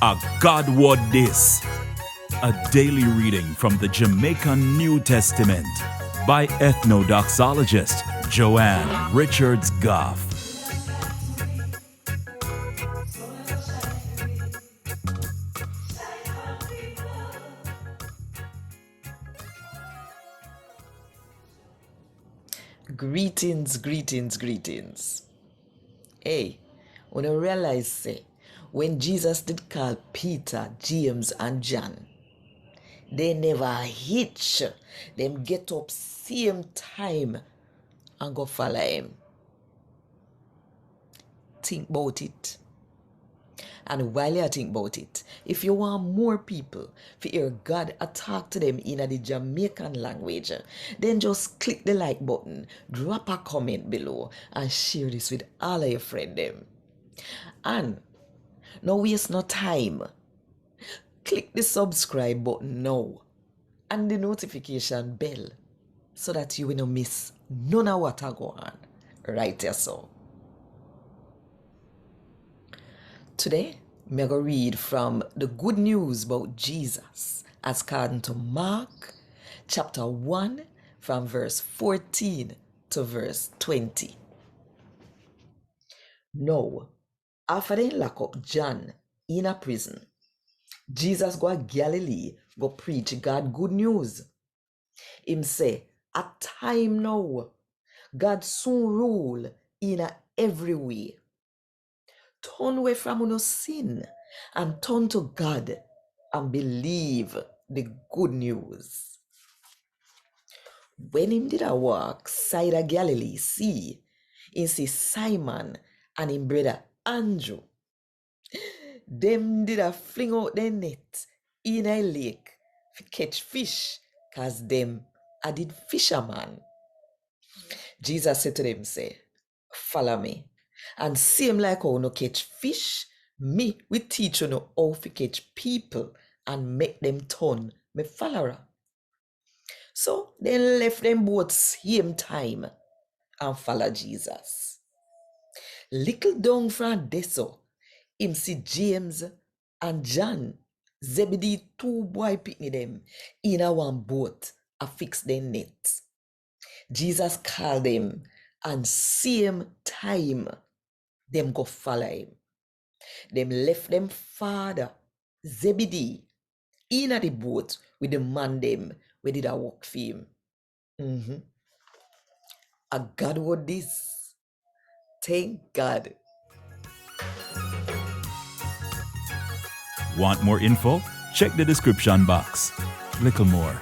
A God Word This, a daily reading from the Jamaican New Testament by Ethnodoxologist Joanne Richards Goffe. Greetings. Hey, when I realize say, when Jesus did call Peter, James, and John, they never hitch. Them get up same time and go follow him. Think about it. And while you think about it, if you want more people to hear God talk to them in the Jamaican language, then just click the like button, drop a comment below, and share this with all of your friends. And no waste no time. Click the subscribe button now and the notification bell so that you will not miss none of what I go on right here. So today, I'm going to read from the good news about Jesus as according to Mark chapter 1 from verse 14 to verse 20. Now, after they lock up John in a prison, Jesus go to Galilee, go preach God good news. Him say, a time now, God soon rule in a every way. Turn away from your sin and turn to God and believe the good news. When him did a walk side of Galilee, see Simon and him brother Andrew. Them did a fling out their net in a lake to catch fish, cause them I did fisherman. Jesus said to them, say, follow me. And same like how no catch fish, me we teach you know how to catch people and make them turn me follower. So they left them both same time and follow Jesus. Little down from Deso, him see James and John, Zebedee two boy picnic them in a one boat a fix their net. Jesus called them and same time them go follow him. Them left them father Zebedee in the boat with the man them we did a work for him. A God word this. Thank God. Want more info? Check the description box. Little more.